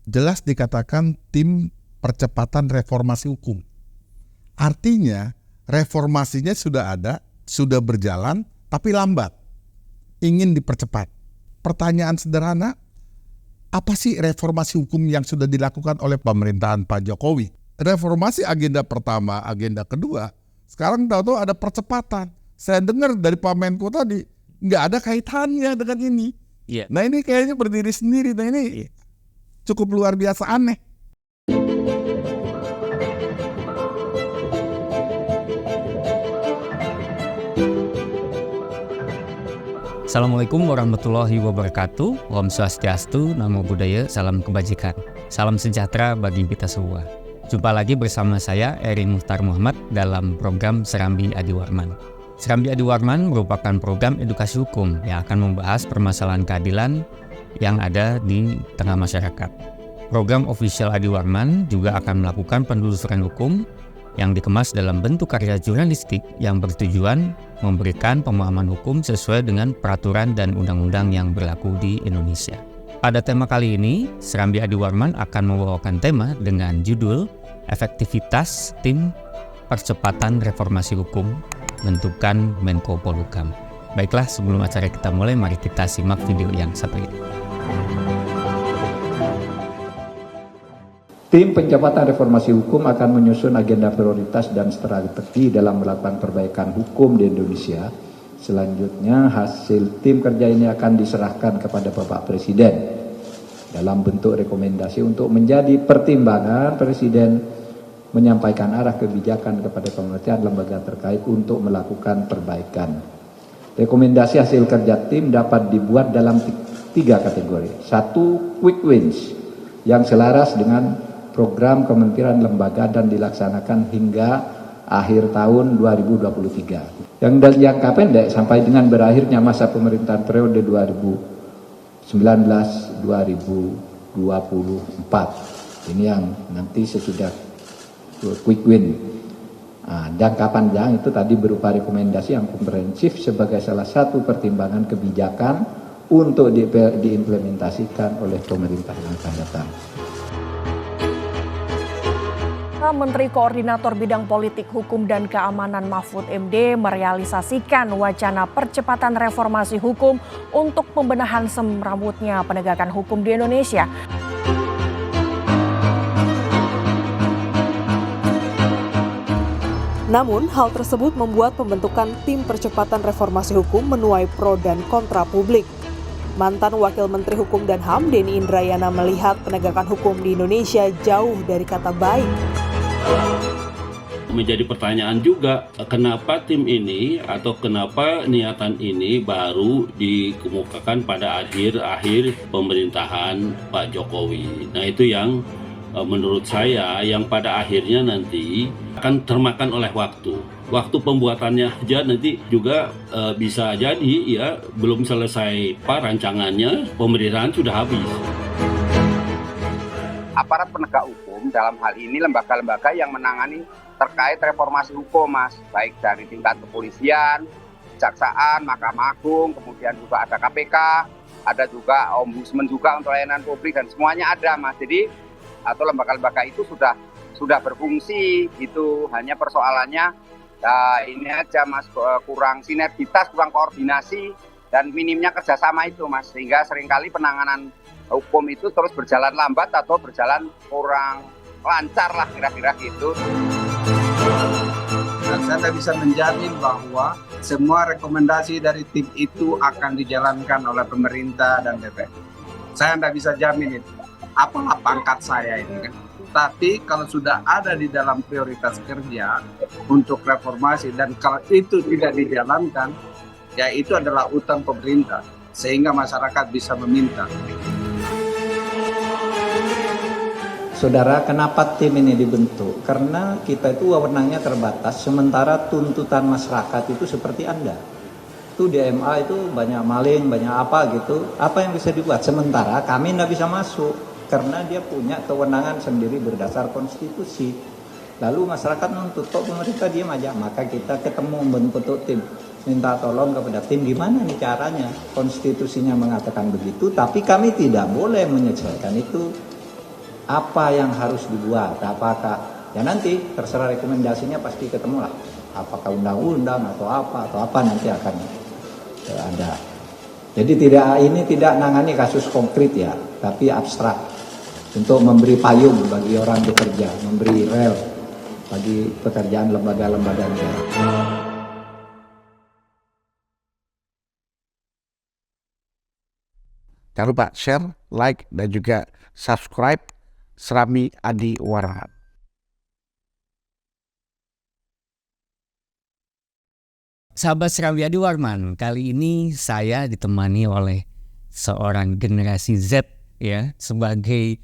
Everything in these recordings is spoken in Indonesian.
jelas dikatakan tim percepatan reformasi hukum. Artinya reformasinya sudah ada, sudah berjalan, tapi lambat. Ingin dipercepat. Pertanyaan sederhana, apa sih reformasi hukum yang sudah dilakukan oleh pemerintahan Pak Jokowi? Reformasi agenda pertama, agenda kedua, sekarang tahu-tahu ada percepatan. Saya dengar dari Pak Menko tadi, nggak ada kaitannya dengan ini. Yeah. Nah ini kayaknya berdiri sendiri, nah ini cukup luar biasa aneh. Assalamualaikum warahmatullahi wabarakatuh. Om Swastiastu, Namo Buddhaya, salam kebajikan. Salam sejahtera bagi kita semua. Jumpa lagi bersama saya Erin Muhtar Muhammad dalam program Serambi Adiwarman. Serambi Adiwarman merupakan program edukasi hukum yang akan membahas permasalahan keadilan yang ada di tengah masyarakat. Program official Adiwarman juga akan melakukan penelusuran hukum yang dikemas dalam bentuk karya jurnalistik yang bertujuan memberikan pemahaman hukum sesuai dengan peraturan dan undang-undang yang berlaku di Indonesia. Pada tema kali ini, Serambi Adiwarman akan membawakan tema dengan judul Efektivitas Tim Percepatan Reformasi Hukum bentukan Menko Polhukam. Baiklah, sebelum acara kita mulai, mari kita simak video yang satu ini. Tim Percepatan Reformasi Hukum akan menyusun agenda prioritas dan strategi dalam melakukan perbaikan hukum di Indonesia. Selanjutnya, hasil tim kerja ini akan diserahkan kepada Bapak Presiden dalam bentuk rekomendasi untuk menjadi pertimbangan Presiden menyampaikan arah kebijakan kepada kementerian lembaga terkait untuk melakukan perbaikan. Rekomendasi hasil kerja tim dapat dibuat dalam 3 kategori. 1, quick wins yang selaras dengan program kementerian lembaga dan dilaksanakan hingga akhir tahun 2023. Yang jangka pendek sampai dengan berakhirnya masa pemerintahan periode 2019-2024. Ini yang nanti sesudah quick win. Jangka panjang itu tadi berupa rekomendasi yang komprehensif sebagai salah satu pertimbangan kebijakan untuk diimplementasikan oleh pemerintah yang akan datang. Menteri Koordinator Bidang Politik, Hukum, dan Keamanan Mahfud MD merealisasikan wacana percepatan reformasi hukum untuk pembenahan semrawutnya penegakan hukum di Indonesia. Namun, hal tersebut membuat pembentukan tim percepatan reformasi hukum menuai pro dan kontra publik. Mantan Wakil Menteri Hukum dan HAM Denny Indrayana melihat penegakan hukum di Indonesia jauh dari kata baik. Menjadi pertanyaan juga, kenapa tim ini atau kenapa niatan ini baru dikemukakan pada akhir pemerintahan Pak Jokowi. Nah itu yang menurut saya yang pada akhirnya nanti akan termakan oleh waktu. Waktu pembuatannya aja nanti juga bisa jadi ya belum selesai rancangannya, pemerintahan sudah habis. Aparat penegak hukum dalam hal ini lembaga-lembaga yang menangani terkait reformasi hukum, Mas, baik dari tingkat kepolisian, kejaksaan, Mahkamah Agung, kemudian juga ada KPK, ada juga Ombudsman juga untuk layanan publik dan semuanya ada, Mas. Jadi atau lembaga-lembaga itu sudah berfungsi gitu. Hanya persoalannya ini aja, Mas, kurang sinergitas, kurang koordinasi dan minimnya kerjasama itu, Mas, sehingga seringkali penanganan hukum itu terus berjalan lambat atau berjalan kurang lancar lah kira-kira gitu. Dan saya tidak bisa menjamin bahwa semua rekomendasi dari tim itu akan dijalankan oleh pemerintah dan DPR. Saya tidak bisa jamin itu. Apalah pangkat saya ini kan. Tapi kalau sudah ada di dalam prioritas kerja untuk reformasi dan kalau itu tidak dijalankan, ya itu adalah utang pemerintah sehingga masyarakat bisa meminta. Saudara, kenapa tim ini dibentuk? Karena kita itu wewenangnya terbatas, sementara tuntutan masyarakat itu seperti Anda. Itu di MA itu banyak maling, banyak apa gitu. Apa yang bisa dibuat? Sementara kami tidak bisa masuk, karena dia punya kewenangan sendiri berdasar konstitusi. Lalu masyarakat nuntut, kok pemerintah diam aja? Maka kita ketemu membentuk tim. Minta tolong kepada tim, gimana nih caranya? Konstitusinya mengatakan begitu, tapi kami tidak boleh menyesuaikan itu. apa yang harus dibuat, apakah ya nanti terserah rekomendasinya pasti ketemu lah, apakah undang-undang atau apa nanti akan ada. Jadi ini tidak nangani kasus konkret ya, tapi abstrak untuk memberi payung bagi orang bekerja, memberi rel bagi pekerjaan lembaga-lembaga negara. Jangan lupa share, like, dan juga subscribe Serambi Adi Warman. Sahabat Serambi Adi Warman, kali ini saya ditemani oleh seorang generasi Z ya, sebagai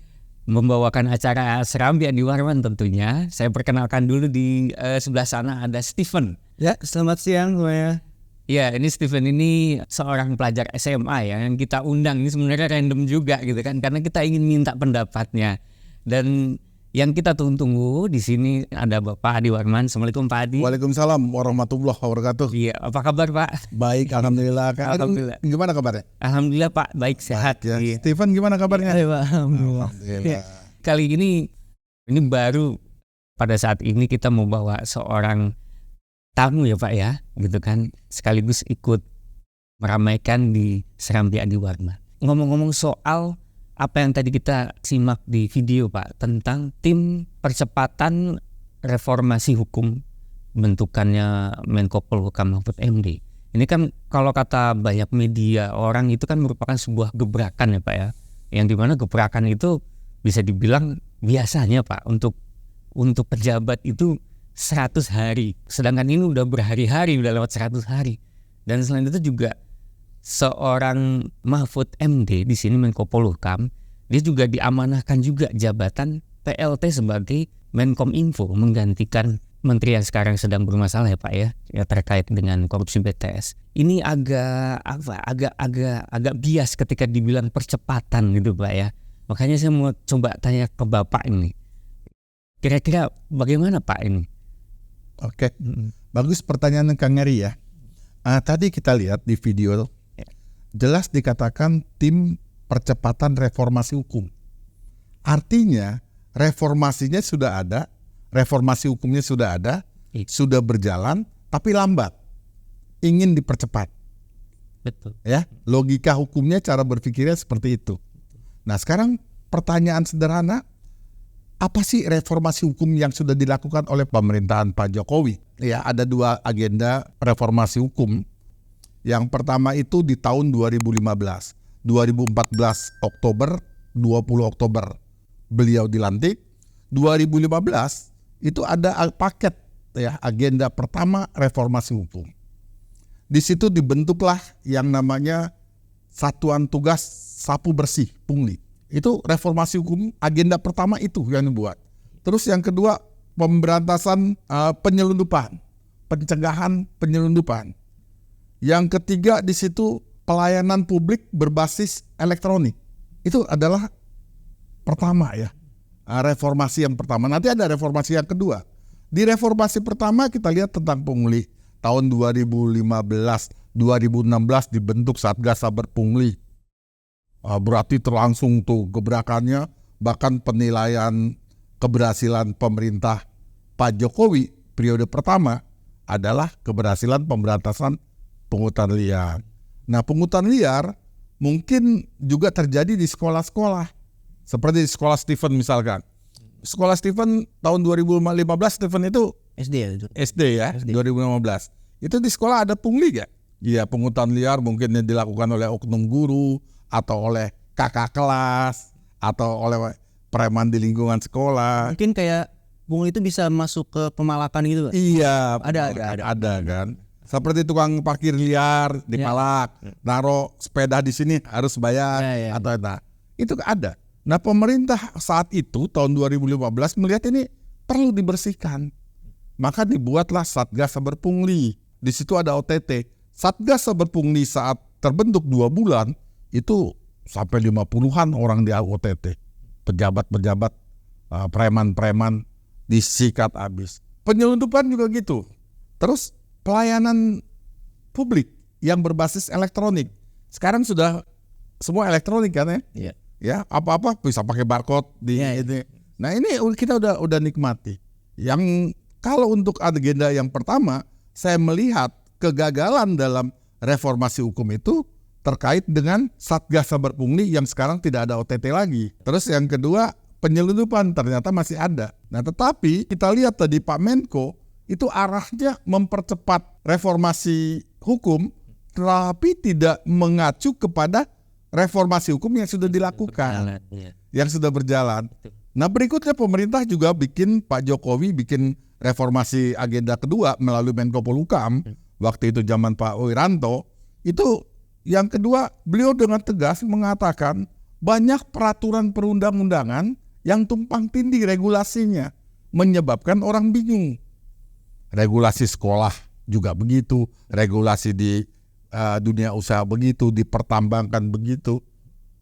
membawakan acara Serambi Adi Warman tentunya. Saya perkenalkan dulu di sebelah sana ada Steven. Ya, selamat siang semuanya. Ya, ini Steven ini seorang pelajar SMA ya, yang kita undang ini sebenarnya random juga gitu kan, karena kita ingin minta pendapatnya. Dan yang kita tunggu di sini ada Bapak Adi Warman. Assalamualaikum Pak Adi. Waalaikumsalam warahmatullahi wabarakatuh. Iya, apa kabar Pak? Baik, alhamdulillah. Alhamdulillah. Gimana kabarnya? Alhamdulillah Pak, baik sehat. Ya. Iya. Steven gimana kabarnya? Alhamdulillah. Alhamdulillah. Kali ini baru pada saat ini kita mau bawa seorang tamu ya Pak ya, gitu kan, sekaligus ikut meramaikan di Serambi Adi Warman. Ngomong-ngomong soal apa yang tadi kita simak di video Pak, tentang tim percepatan reformasi hukum bentukannya Menko Polhukam Mahfud MD. Ini kan kalau kata banyak media orang itu kan merupakan sebuah gebrakan ya Pak ya, yang dimana gebrakan itu bisa dibilang biasanya Pak untuk pejabat itu 100 hari, sedangkan ini udah berhari-hari, udah lewat 100 hari. Dan selain itu juga seorang Mahfud MD di sini Menko Polhukam, dia juga diamanahkan juga jabatan PLT sebagai Menkominfo, menggantikan menteri yang sekarang sedang bermasalah ya Pak ya terkait dengan korupsi BTS. Ini agak bias ketika dibilang percepatan gitu Pak ya. Makanya saya mau coba tanya ke Bapak ini, kira-kira bagaimana Pak ini? Oke, bagus pertanyaan Kang Eri ya. Tadi kita lihat di video jelas dikatakan tim percepatan reformasi hukum. Artinya reformasinya sudah ada, reformasi hukumnya sudah ada, sudah berjalan, tapi lambat. Ingin dipercepat. Betul. Ya, logika hukumnya, cara berpikirnya seperti itu. Nah, sekarang pertanyaan sederhana, apa sih reformasi hukum yang sudah dilakukan oleh pemerintahan Pak Jokowi? Ya, ada dua agenda reformasi hukum. Yang pertama itu di tahun 2015. 2014 Oktober, 20 Oktober beliau dilantik. 2015 itu ada paket ya, agenda pertama reformasi hukum. Di situ dibentuklah yang namanya Satuan Tugas Sapu Bersih Pungli. Itu reformasi hukum, agenda pertama itu yang dibuat. Terus yang kedua, pemberantasan penyelundupan, pencegahan penyelundupan. Yang ketiga di situ pelayanan publik berbasis elektronik. Itu adalah pertama ya, reformasi yang pertama. Nanti ada reformasi yang kedua. Di reformasi pertama kita lihat tentang pungli. Tahun 2015, 2016 dibentuk Satgas Saber Pungli. Berarti terlangsung tuh gebrakannya, bahkan penilaian keberhasilan pemerintah Pak Jokowi periode pertama adalah keberhasilan pemberantasan pungutan liar. Nah, pungutan liar mungkin juga terjadi di sekolah-sekolah. Seperti di sekolah Steven misalkan. Sekolah Steven tahun 2015 Steven itu SD ya itu. SD ya, SD. 2015. Itu di sekolah ada pungli gak? Iya, pungutan liar mungkin yang dilakukan oleh oknum guru, atau oleh kakak kelas, atau oleh preman di lingkungan sekolah. Mungkin kayak pungli itu bisa masuk ke pemalakan gitu Pak? Iya, ada kan. Seperti tukang parkir liar di Palak, naruh sepeda di sini harus bayar atau itu ada. Nah, pemerintah saat itu tahun 2015 melihat ini perlu dibersihkan. Maka dibuatlah Satgas Saber Pungli. Di situ ada OTT. Satgas Saber Pungli saat terbentuk 2 bulan itu sampai 50-an orang di OTT. Pejabat-pejabat, preman-preman disikat habis. Penyelundupan juga gitu. Terus pelayanan publik yang berbasis elektronik. Sekarang sudah semua elektronik kan ya? Iya. ya apa-apa bisa pakai barcode di ini. Nah ini kita udah nikmati. Yang kalau untuk agenda yang pertama, saya melihat kegagalan dalam reformasi hukum itu terkait dengan Satgas Saber Pungli yang sekarang tidak ada OTT lagi. Terus yang kedua, penyelundupan ternyata masih ada. Nah tetapi kita lihat tadi Pak Menko itu arahnya mempercepat reformasi hukum, tetapi tidak mengacu kepada reformasi hukum yang sudah dilakukan, yang sudah berjalan. Nah berikutnya pemerintah juga Pak Jokowi bikin reformasi agenda kedua melalui Menko Polhukam, waktu itu zaman Pak Wiranto. Itu yang kedua, beliau dengan tegas mengatakan banyak peraturan perundang-undangan yang tumpang tindih regulasinya, menyebabkan orang bingung. Regulasi sekolah juga begitu, regulasi di dunia usaha begitu, di pertambangan begitu.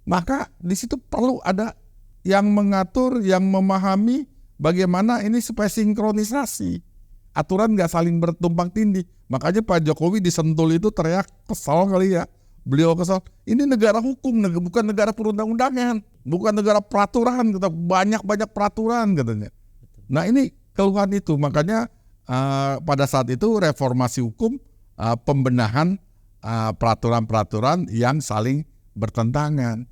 Maka di situ perlu ada yang mengatur, yang memahami bagaimana ini supaya sinkronisasi. Aturan nggak saling bertumpang tindih. Makanya Pak Jokowi di Sentul itu teriak kesal kali ya. Beliau kesal. Ini negara hukum, bukan negara perundang-undangan, bukan negara peraturan. Banyak peraturan katanya. Nah ini keluhan itu. Makanya pada saat itu reformasi hukum, pembenahan peraturan-peraturan yang saling bertentangan.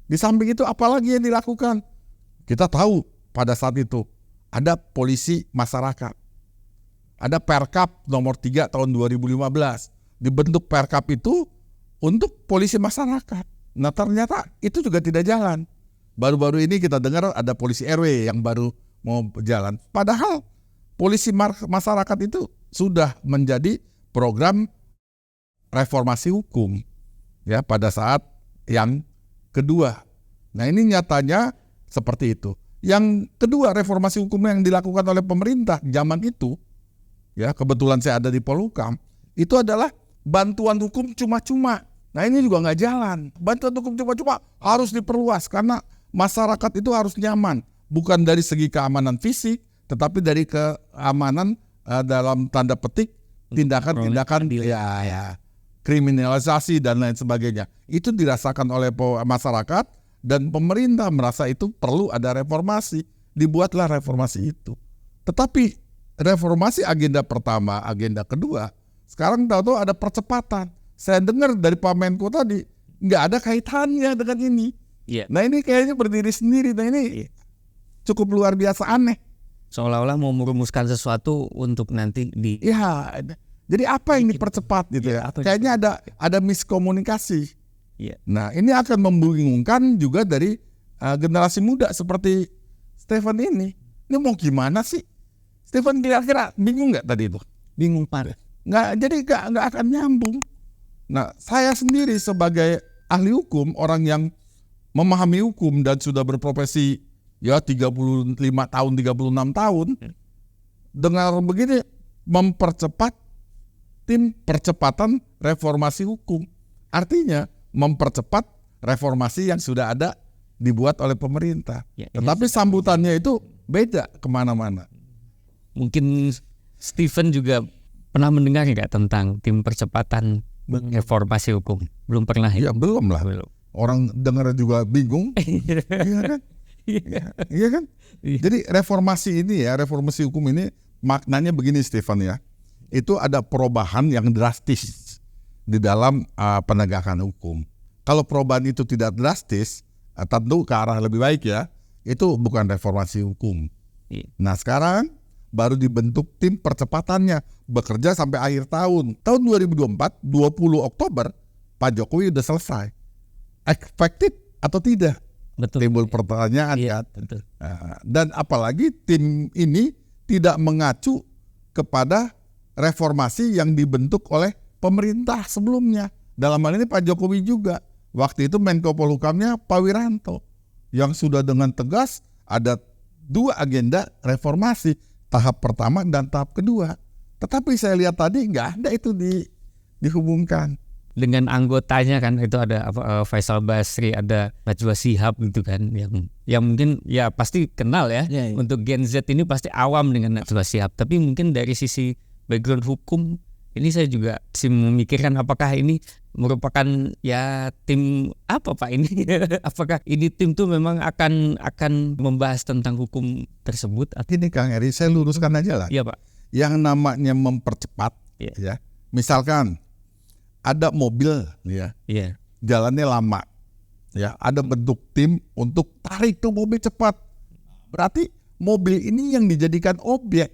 Di samping itu apalagi yang dilakukan? Kita tahu pada saat itu ada polisi masyarakat. Ada Perkap nomor 3 tahun 2015. Dibentuk Perkap itu untuk polisi masyarakat. Nah ternyata itu juga tidak jalan. Baru-baru ini kita dengar ada polisi RW yang baru mau jalan. Padahal polisi masyarakat itu sudah menjadi program reformasi hukum ya pada saat yang kedua. Nah ini nyatanya seperti itu. Yang kedua, reformasi hukum yang dilakukan oleh pemerintah zaman itu, ya kebetulan saya ada di Polhukam, itu adalah bantuan hukum cuma-cuma. Nah ini juga nggak jalan. Bantuan hukum cuma-cuma harus diperluas karena masyarakat itu harus nyaman, bukan dari segi keamanan fisik, tetapi dari keamanan dalam tanda petik tindakan-tindakan ya kriminalisasi dan lain sebagainya. Itu dirasakan oleh masyarakat dan pemerintah merasa itu perlu ada reformasi. Dibuatlah reformasi itu. Tetapi reformasi agenda pertama, agenda kedua, sekarang tahu-tahu ada percepatan. Saya dengar dari Pak Menko tadi nggak ada kaitannya dengan ini. Nah ini kayaknya berdiri sendiri. Nah ini cukup luar biasa aneh. Seolah-olah mau merumuskan sesuatu untuk nanti di. Ya, jadi apa yang dipercepat gitu ya? Kayaknya ada miskomunikasi. Nah ini akan membingungkan juga dari generasi muda seperti Stephen ini. Ini mau gimana sih? Stephen kira-kira bingung nggak tadi itu? Bingung parah. Jadi nggak akan nyambung. Nah saya sendiri sebagai ahli hukum, orang yang memahami hukum dan sudah berprofesi ya 35 tahun, 36 tahun, dengar begini mempercepat tim percepatan reformasi hukum. Artinya mempercepat reformasi yang sudah ada dibuat oleh pemerintah. Tetapi sambutannya itu beda kemana-mana. Mungkin Stephen juga pernah mendengar nggak tentang tim percepatan reformasi hukum? Belum pernah ya? Belum lah. Orang dengar juga bingung. Iya kan? Iya kan? Jadi reformasi ini ya, reformasi hukum ini maknanya begini Stephen ya. Itu ada perubahan yang drastis di dalam penegakan hukum. Kalau perubahan itu tidak drastis, tentu ke arah lebih baik ya. Itu bukan reformasi hukum. Nah sekarang baru dibentuk tim percepatannya, bekerja sampai akhir tahun. Tahun 2024, 20 Oktober, Pak Jokowi udah selesai. Efektif atau tidak? Betul. Timbul pertanyaan kan. Betul. Dan apalagi tim ini tidak mengacu kepada reformasi yang dibentuk oleh pemerintah sebelumnya. Dalam hal ini Pak Jokowi juga. Waktu itu Menko Polhukamnya Pak Wiranto. Yang sudah dengan tegas ada 2 agenda reformasi. Tahap pertama dan tahap kedua. Tetapi saya lihat tadi nggak ada itu dihubungkan. Dengan anggotanya kan itu ada Faisal Basri, ada Najwa Shihab gitu kan. Yang mungkin ya pasti kenal ya. Untuk Gen Z ini pasti awam dengan Najwa Shihab. Tapi mungkin dari sisi background hukum, ini saya juga masih memikirkan apakah ini merupakan ya tim apa Pak ini? Apakah ini tim tuh memang akan membahas tentang hukum tersebut? Ini Kang Eri, saya luruskan aja lah. Iya Pak. Yang namanya mempercepat, ya. Misalkan ada mobil, ya, jalannya lama, ya, ada bentuk tim untuk tarik tuh mobil cepat. Berarti mobil ini yang dijadikan objek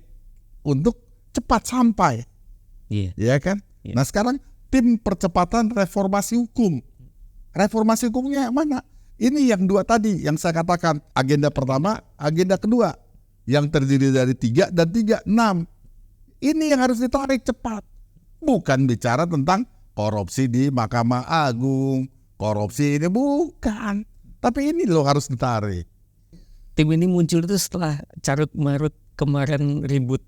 untuk cepat sampai, ya kan? Nah sekarang tim percepatan reformasi hukum. Reformasi hukumnya yang mana? Ini yang dua tadi yang saya katakan. Agenda pertama, agenda kedua. Yang terdiri dari 3 dan 3, 6. Ini yang harus ditarik cepat. Bukan bicara tentang korupsi di Mahkamah Agung. Korupsi ini bukan. Tapi ini loh harus ditarik. Tim ini muncul itu setelah carut marut kemarin ribut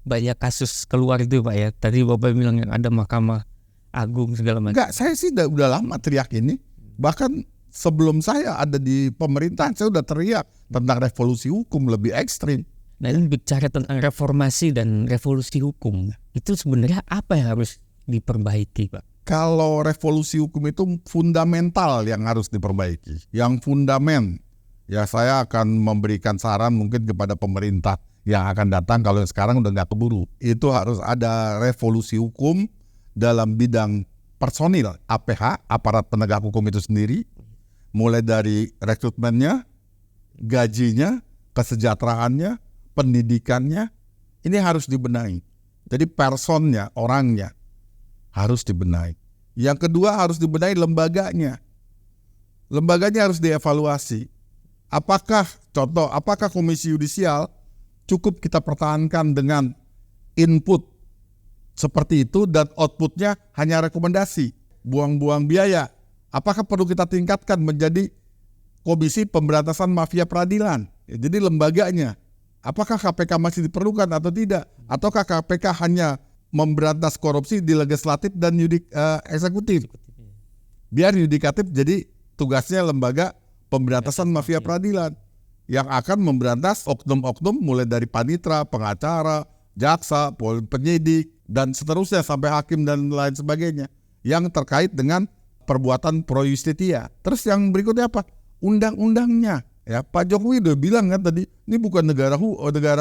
banyak kasus keluar itu Pak ya. Tadi Bapak bilang yang ada Mahkamah Agung segala macam. Enggak, saya sih udah lama teriak ini. Bahkan sebelum saya ada di pemerintahan, saya udah teriak tentang revolusi hukum lebih ekstrim. Nah ini bicara tentang reformasi dan revolusi hukum. Itu sebenarnya apa yang harus diperbaiki Pak? Kalau revolusi hukum itu fundamental yang harus diperbaiki. Yang fundament, ya saya akan memberikan saran mungkin kepada pemerintah yang akan datang kalau sekarang udah nggak keburu. Itu harus ada revolusi hukum dalam bidang personil APH, aparat penegak hukum itu sendiri, mulai dari rekrutmennya, gajinya, kesejahteraannya, pendidikannya, ini harus dibenahi. Jadi personnya, orangnya harus dibenahi. Yang kedua harus dibenahi lembaganya. Lembaganya harus dievaluasi. Apakah Komisi Yudisial cukup kita pertahankan dengan input seperti itu dan outputnya hanya rekomendasi, buang-buang biaya. Apakah perlu kita tingkatkan menjadi Komisi Pemberantasan Mafia Peradilan? Ya, jadi lembaganya, apakah KPK masih diperlukan atau tidak? Ataukah KPK hanya memberantas korupsi di legislatif dan eksekutif? Biar yudikatif jadi tugasnya lembaga pemberantasan mafia peradilan yang akan memberantas oknum-oknum mulai dari panitra, pengacara, jaksa, penyidik, dan seterusnya sampai hakim dan lain sebagainya yang terkait dengan perbuatan pro justitia. Terus yang berikutnya apa? Undang-undangnya. Ya, Pak Jokowi udah bilang kan tadi, ini bukan negara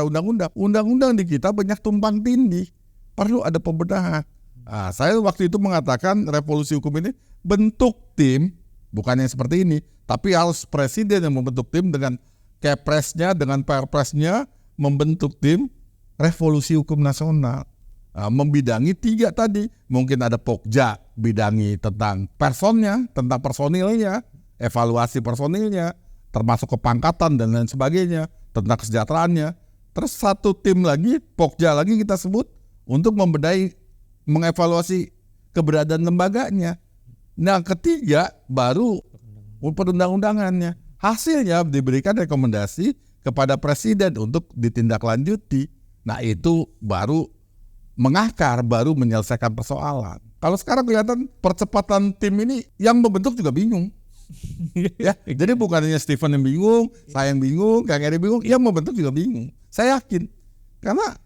undang-undang. Undang-undang di kita banyak tumpang tindih. Perlu ada pembenahan. Nah, saya waktu itu mengatakan revolusi hukum ini bentuk tim, bukan yang seperti ini, tapi harus presiden yang membentuk tim dengan Kepresnya, dengan Perpresnya, membentuk tim revolusi hukum nasional. Membidangi 3 tadi, mungkin ada Pokja bidangi tentang personnya, tentang personilnya, evaluasi personilnya, termasuk kepangkatan dan lain sebagainya, tentang kesejahteraannya. Terus satu tim lagi, Pokja lagi kita sebut untuk membenahi, mengevaluasi keberadaan lembaganya. Nah ketiga baru perundang-undangannya. Hasilnya diberikan rekomendasi kepada presiden untuk ditindaklanjuti. Nah itu baru mengakar, baru menyelesaikan persoalan. Kalau sekarang kelihatan percepatan tim ini yang membentuk juga bingung. Ya, jadi bukan hanya Stephen yang bingung, saya yang bingung, Kang Eri bingung, yang membentuk juga bingung. Saya yakin, karena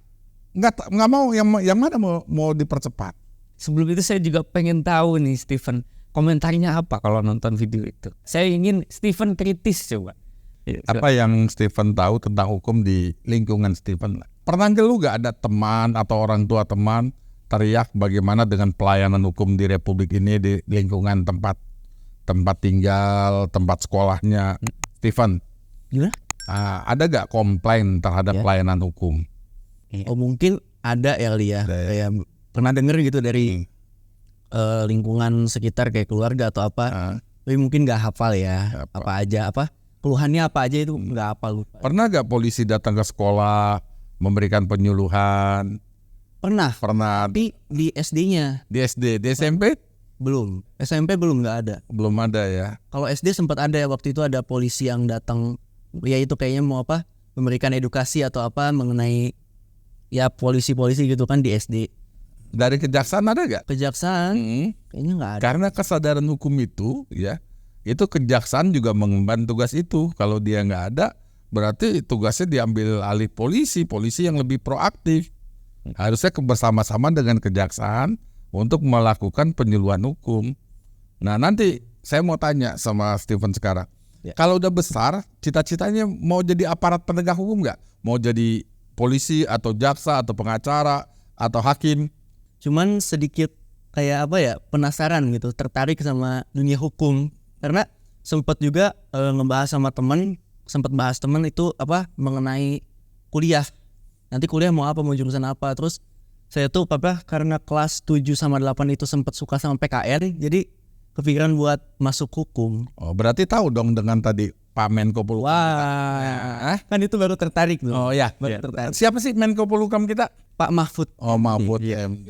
nggak mau yang mana mau dipercepat. Sebelum itu saya juga pengen tahu nih Stephen, komentarnya apa kalau nonton video itu. Saya ingin Stephen kritis coba. Apa yang Stephen tahu tentang hukum di lingkungan Stephen? Pernah lu gak ada teman atau orang tua teman teriak bagaimana dengan pelayanan hukum di Republik ini di lingkungan tempat tinggal, tempat sekolahnya Stephen? Gimana? Ada gak komplain terhadap pelayanan hukum? Oh mungkin ada ya Lia. Kayak pernah denger gitu dari lingkungan sekitar kayak keluarga atau apa. Tapi mungkin gak hafal ya. Apa aja keluhannya apa aja itu gak hafal. Pernah gak polisi datang ke sekolah memberikan penyuluhan? Pernah. Tapi di SD-nya. Di SD, di SMP? Belum. SMP belum, nggak ada. Belum ada ya. Kalau SD sempat ada ya, waktu itu ada polisi yang datang. Ya itu kayaknya mau memberikan edukasi atau mengenai ya polisi-polisi gitu kan di SD. Dari kejaksaan ada gak? Kejaksaan kayaknya nggak ada. Karena kesadaran hukum itu ya, itu kejaksaan juga mengemban tugas itu. Kalau dia nggak ada, berarti tugasnya diambil alih polisi yang lebih proaktif. Harusnya bersama-sama dengan kejaksaan untuk melakukan penyuluhan hukum. Nah nanti saya mau tanya sama Steven sekarang. Ya. Kalau udah besar, cita-citanya mau jadi aparat penegak hukum nggak? Mau jadi polisi atau jaksa atau pengacara atau hakim? Cuman sedikit kayak apa ya, penasaran gitu, tertarik sama dunia hukum karena sempat juga ngebahas sama temen, sempat bahas temen itu apa mengenai kuliah. Nanti kuliah mau apa, mau jurusan apa. Terus saya tuh karena kelas 7 sama 8 itu sempat suka sama PKN, jadi kepikiran buat masuk hukum. Oh, berarti tahu dong dengan tadi Pak Menko Polhukam. Wah, kan itu baru tertarik tuh. Oh ya, Baru tertarik. siapa sih Menko Polhukam kita? Pak Mahfud. Oh, Mahfud MD.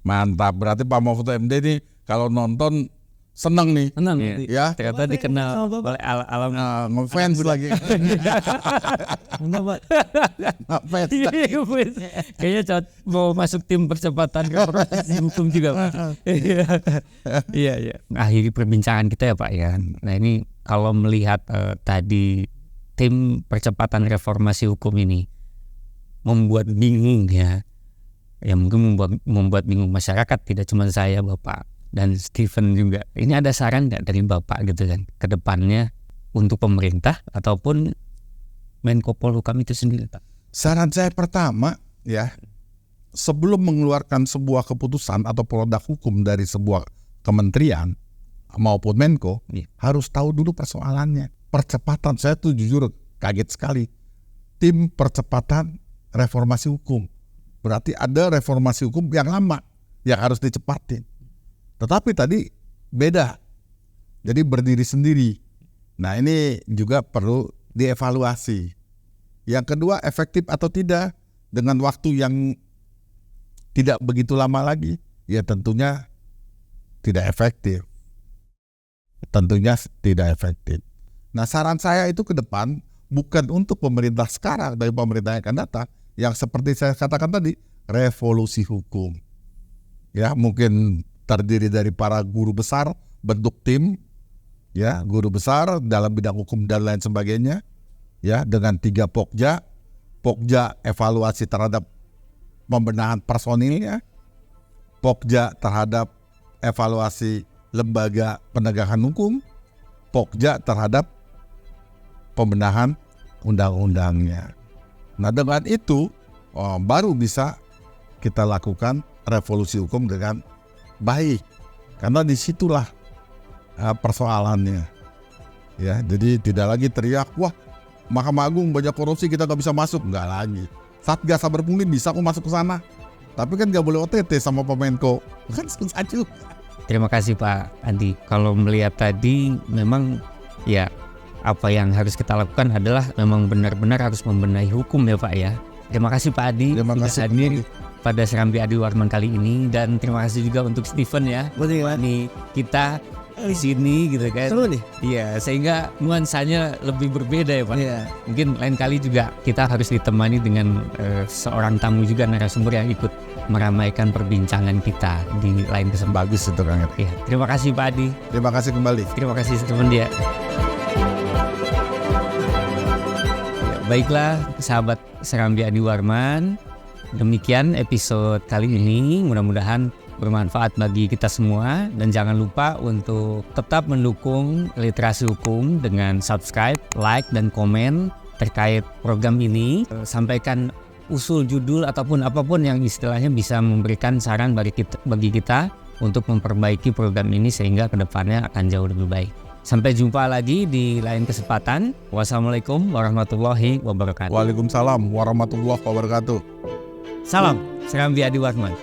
Mantap, berarti Pak Mahfud MD nih kalau nonton seneng nih. Tenang. Ya, Ternyata dikenal oleh alam. ngefans lagi. Enggak, Pak. Ngefans. Kayaknya mau masuk tim percepatan reformasi hukum juga, Pak. Iya. Akhiri perbincangan kita ya, Pak ya. Nah ini kalau melihat tadi tim percepatan reformasi hukum ini membuat bingung ya. Ya mungkin membuat bingung masyarakat, tidak cuma saya, Bapak dan Steven juga. Ini ada saran nggak dari Bapak gitu kan ke depannya untuk pemerintah ataupun Menko Polhukam itu sendiri, Pak? Saran saya pertama ya, sebelum mengeluarkan sebuah keputusan atau produk hukum dari sebuah kementerian maupun Menko, harus tahu dulu persoalannya. Percepatan, saya tuh jujur kaget sekali. Tim percepatan reformasi hukum. Berarti ada reformasi hukum yang lama yang harus dicepatin. Tetapi tadi beda, jadi berdiri sendiri. Nah ini juga perlu dievaluasi. Yang kedua, efektif atau tidak dengan waktu yang tidak begitu lama lagi, ya tentunya tidak efektif. Tentunya tidak efektif. Nah saran saya itu ke depan bukan untuk pemerintah sekarang, dari pemerintah yang akan datang, yang seperti saya katakan tadi, revolusi hukum. Ya mungkin terdiri dari para guru besar, bentuk tim, ya guru besar dalam bidang hukum dan lain sebagainya, ya dengan 3 pokja evaluasi terhadap pembenahan personilnya, pokja terhadap evaluasi lembaga penegakan hukum, pokja terhadap pembenahan undang-undangnya. Nah dengan itu baru bisa kita lakukan revolusi hukum dengan baik, karena disitulah persoalannya. Ya, jadi tidak lagi teriak, wah Mahkamah Agung banyak korupsi kita nggak bisa masuk, nggak lagi. Satgas Saber Pungli bisa kok masuk ke sana, tapi kan nggak boleh OTT sama Pak Menko, kan susah juga. Terima kasih Pak Andi. Kalau melihat tadi memang ya apa yang harus kita lakukan adalah memang benar-benar harus membenahi hukum ya Pak ya. Terima kasih Pak Adi Terima sudah kasih hadir pada Serambi Adi Warman kali ini, dan terima kasih juga untuk Steven ya. Nih kita di sini gitu kan. Seru nih. Iya, sehingga nuansanya lebih berbeda ya Pak. Iya. Mungkin lain kali juga kita harus ditemani dengan seorang tamu juga, narasumber yang ikut meramaikan perbincangan kita di lain kesempatan. Bagus itu Kang Eri. Iya, terima kasih Pak Adi. Terima kasih kembali. Terima kasih teman dia. Baiklah sahabat Serambi Adi Warman, demikian episode kali ini, mudah-mudahan bermanfaat bagi kita semua, dan jangan lupa untuk tetap mendukung literasi hukum dengan subscribe, like, dan komen terkait program ini. Sampaikan usul judul ataupun apapun yang istilahnya bisa memberikan saran bagi kita untuk memperbaiki program ini sehingga kedepannya akan jauh lebih baik. Sampai jumpa lagi di lain kesempatan. Wassalamualaikum warahmatullahi wabarakatuh. Waalaikumsalam warahmatullahi wabarakatuh. Salam Serambi Adi Warman.